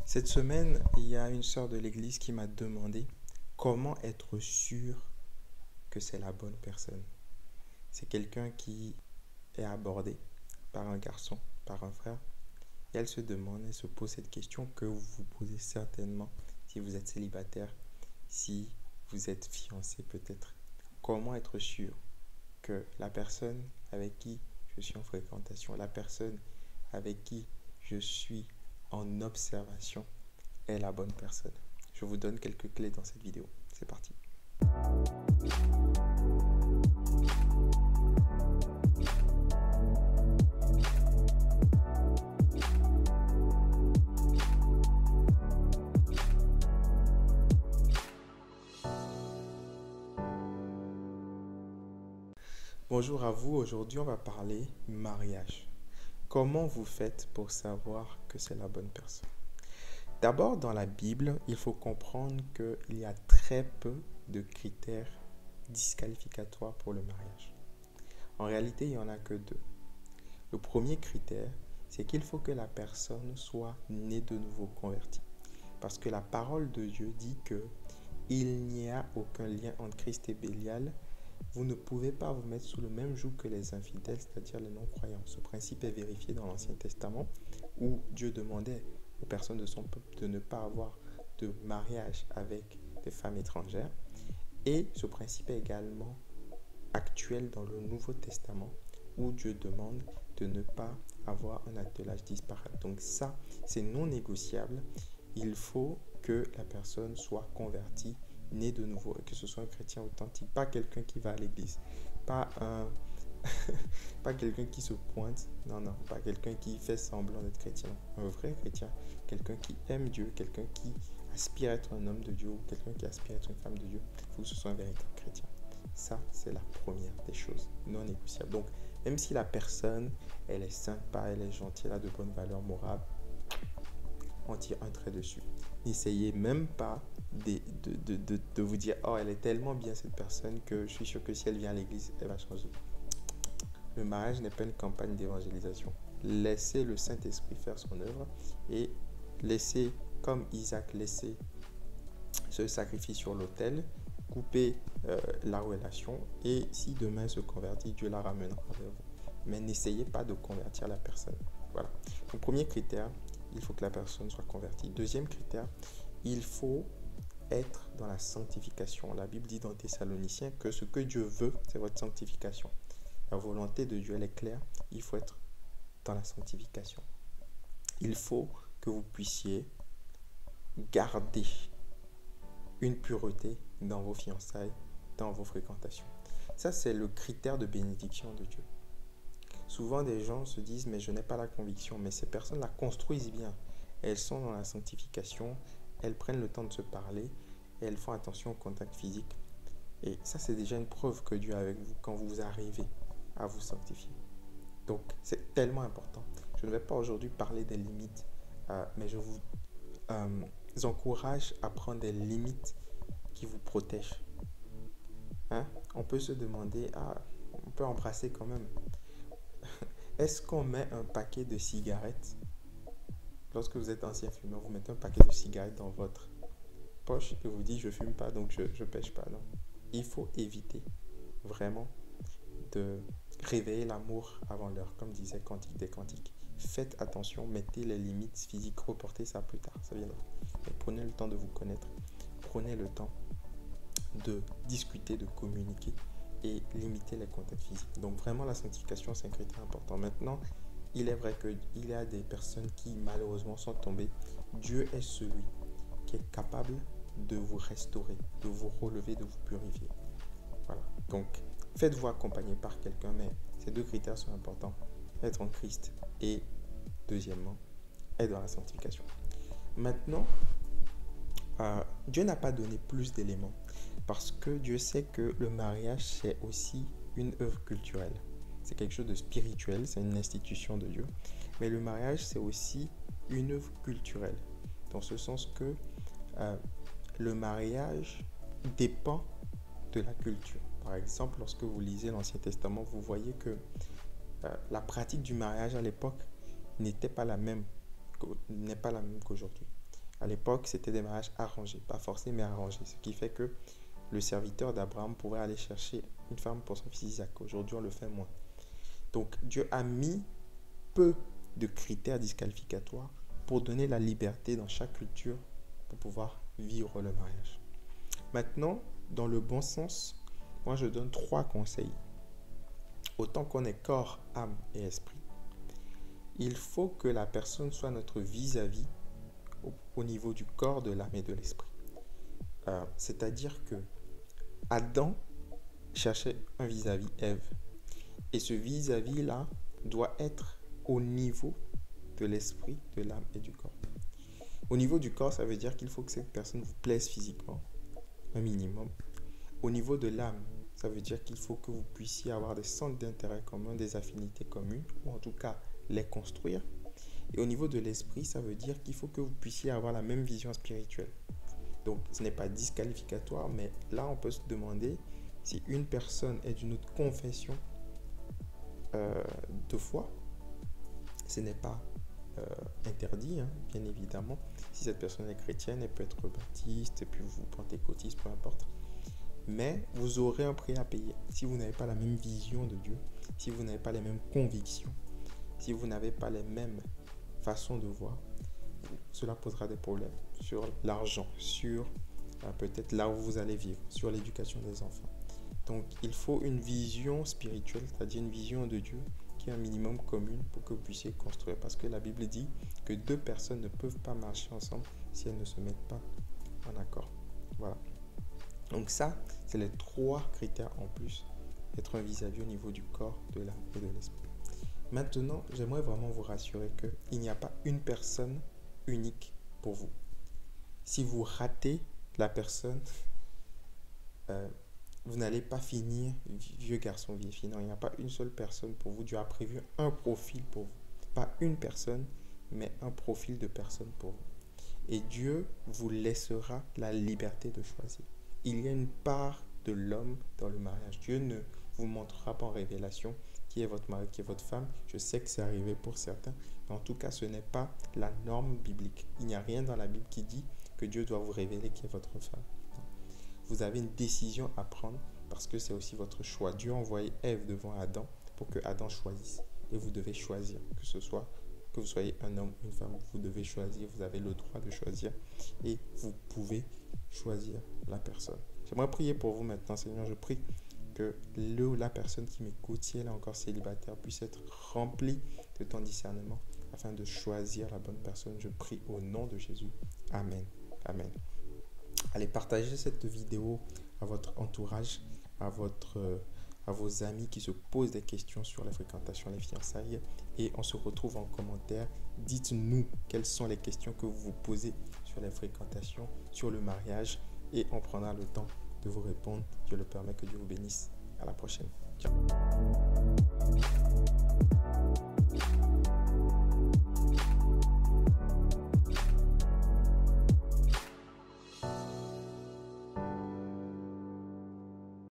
Cette semaine, il y a une sœur de l'église qui m'a demandé comment être sûr que c'est la bonne personne. C'est quelqu'un qui est abordé par un garçon, par un frère, et elle se demande, elle se pose cette question que vous vous posez certainement si vous êtes célibataire, si vous êtes fiancé peut-être. Comment être sûr que la personne avec qui je suis en fréquentation, la personne avec qui je suis en observation, est la bonne personne. Je vous donne quelques clés dans cette vidéo. C'est parti. Bonjour à vous. Aujourd'hui, on va parler mariage. Comment vous faites pour savoir que c'est la bonne personne? D'abord, dans la Bible, il faut comprendre qu'il y a très peu de critères disqualificatoires pour le mariage. En réalité, il n'y en a que deux. Le premier critère, c'est qu'il faut que la personne soit née de nouveau convertie. Parce que la parole de Dieu dit qu'il n'y a aucun lien entre Christ et Bélial. Vous ne pouvez pas vous mettre sous le même joug que les infidèles, c'est-à-dire les non-croyants. Ce principe est vérifié dans l'Ancien Testament où Dieu demandait aux personnes de son peuple de ne pas avoir de mariage avec des femmes étrangères. Et ce principe est également actuel dans le Nouveau Testament où Dieu demande de ne pas avoir un attelage disparate. Donc ça, c'est non négociable. Il faut que la personne soit convertie, née de nouveau, et que ce soit un chrétien authentique, pas quelqu'un qui va à l'église, pas pas quelqu'un qui se pointe, non, pas quelqu'un qui fait semblant d'être chrétien, un vrai chrétien, quelqu'un qui aime Dieu, quelqu'un qui aspire à être un homme de Dieu, ou quelqu'un qui aspire à être une femme de Dieu. Il faut que ce soit un véritable chrétien. Ça, c'est la première des choses non négociables. Donc, même si la personne, elle est sympa, elle est gentille, elle a de bonnes valeurs morales, on tire un trait dessus. N'essayez même pas de vous dire « Oh, elle est tellement bien cette personne que je suis sûr que si elle vient à l'église, elle va changer. » Le mariage n'est pas une campagne d'évangélisation. Laissez le Saint-Esprit faire son œuvre et laissez, comme Isaac laissait ce sacrifice sur l'autel, couper la relation et si demain elle se convertit, Dieu la ramènera vers vous. Mais n'essayez pas de convertir la personne. Voilà. Donc, premier critère, il faut que la personne soit convertie. Deuxième critère, il faut être dans la sanctification. La Bible dit dans Thessaloniciens que ce que Dieu veut, c'est votre sanctification. La volonté de Dieu, elle est claire. Il faut être dans la sanctification. Il faut que vous puissiez garder une pureté dans vos fiançailles, dans vos fréquentations. Ça, c'est le critère de bénédiction de Dieu. Souvent, des gens se disent « mais je n'ai pas la conviction ». Mais ces personnes la construisent bien. Elles sont dans la sanctification, elles prennent le temps de se parler et elles font attention au contact physique. Et ça, c'est déjà une preuve que Dieu est avec vous quand vous arrivez à vous sanctifier. Donc, c'est tellement important. Je ne vais pas aujourd'hui parler des limites, mais je vous encourage à prendre des limites qui vous protègent. On peut se demander, on peut embrasser quand même. Est-ce qu'on met un paquet de cigarettes? Lorsque vous êtes ancien fumeur, vous mettez un paquet de cigarettes dans votre poche et vous dites je fume pas donc je pêche pas. Non. Il faut éviter vraiment de réveiller l'amour avant l'heure, comme disait Cantique des Cantiques. Faites attention, mettez les limites physiques, reportez ça plus tard, ça viendra. Mais prenez le temps de vous connaître, prenez le temps de discuter, de communiquer et limiter les contacts physiques. Donc vraiment la sanctification, c'est un critère important. Maintenant, il est vrai qu'il y a des personnes qui malheureusement sont tombées. Dieu est celui qui est capable de vous restaurer, de vous relever, de vous purifier. Voilà. Donc, faites-vous accompagner par quelqu'un, mais ces deux critères sont importants. Être en Christ et, deuxièmement, être dans la sanctification. Maintenant, Dieu n'a pas donné plus d'éléments parce que Dieu sait que le mariage, c'est aussi une œuvre culturelle. C'est quelque chose de spirituel, c'est une institution de Dieu. Mais le mariage, c'est aussi une œuvre culturelle, dans ce sens que le mariage dépend de la culture. Par exemple, lorsque vous lisez l'Ancien Testament, vous voyez que la pratique du mariage à l'époque n'est pas la même qu'aujourd'hui. À l'époque, c'était des mariages arrangés, pas forcés, mais arrangés. Ce qui fait que le serviteur d'Abraham pouvait aller chercher une femme pour son fils Isaac. Aujourd'hui, on le fait moins. Donc, Dieu a mis peu de critères disqualificatoires pour donner la liberté dans chaque culture pour pouvoir vivre le mariage. Maintenant, dans le bon sens, moi je donne 3 conseils. Autant qu'on est corps, âme et esprit, il faut que la personne soit notre vis-à-vis au niveau du corps, de l'âme et de l'esprit. C'est-à-dire que Adam cherchait un vis-à-vis, Ève. Et ce vis-à-vis-là doit être au niveau de l'esprit, de l'âme et du corps. Au niveau du corps, ça veut dire qu'il faut que cette personne vous plaise physiquement, un minimum. Au niveau de l'âme, ça veut dire qu'il faut que vous puissiez avoir des centres d'intérêt communs, des affinités communes, ou en tout cas les construire. Et au niveau de l'esprit, ça veut dire qu'il faut que vous puissiez avoir la même vision spirituelle. Donc, ce n'est pas disqualificatoire, mais là, on peut se demander si une personne est d'une autre confession de foi. Ce n'est pas interdit, hein, bien évidemment. Si cette personne est chrétienne, elle peut être baptiste, et puis vous pentecôtiste, peu importe. Mais vous aurez un prix à payer. Si vous n'avez pas la même vision de Dieu, si vous n'avez pas les mêmes convictions, si vous n'avez pas les mêmes façons de voir, cela posera des problèmes sur l'argent, sur peut-être là où vous allez vivre, sur l'éducation des enfants. Donc, il faut une vision spirituelle, c'est-à-dire une vision de Dieu qui est un minimum commune pour que vous puissiez construire. Parce que la Bible dit que 2 personnes ne peuvent pas marcher ensemble si elles ne se mettent pas en accord. Voilà. Donc ça, c'est les 3 critères en plus d'être un vis-à-vis au niveau du corps, de l'âme et de l'esprit. Maintenant, j'aimerais vraiment vous rassurer qu'il n'y a pas une personne unique pour vous. Si vous ratez la personne, vous n'allez pas finir vieux garçon, vieille fille. Non, il n'y a pas une seule personne pour vous. Dieu a prévu un profil pour vous. Pas une personne, mais un profil de personne pour vous. Et Dieu vous laissera la liberté de choisir. Il y a une part de l'homme dans le mariage. Dieu ne vous montrera pas en révélation qui est votre mari, qui est votre femme. Je sais que c'est arrivé pour certains, mais en tout cas, ce n'est pas la norme biblique. Il n'y a rien dans la Bible qui dit que Dieu doit vous révéler qui est votre femme. Non. Vous avez une décision à prendre parce que c'est aussi votre choix. Dieu a envoyé Ève devant Adam pour que Adam choisisse. Et vous devez choisir, que vous soyez un homme ou une femme, vous devez choisir, vous avez le droit de choisir et vous pouvez choisir la personne. J'aimerais prier pour vous maintenant, Seigneur. Je prie que la personne qui m'écoute, si elle est encore célibataire, puisse être remplie de ton discernement afin de choisir la bonne personne. Je prie au nom de Jésus. Amen. Amen. Allez, partagez cette vidéo à votre entourage, à vos amis qui se posent des questions sur la fréquentation, les fiançailles. Et on se retrouve en commentaire. Dites-nous quelles sont les questions que vous vous posez sur les fréquentations, sur le mariage. Et on prendra le temps de vous répondre. Dieu le permet, que Dieu vous bénisse. À la prochaine. Ciao.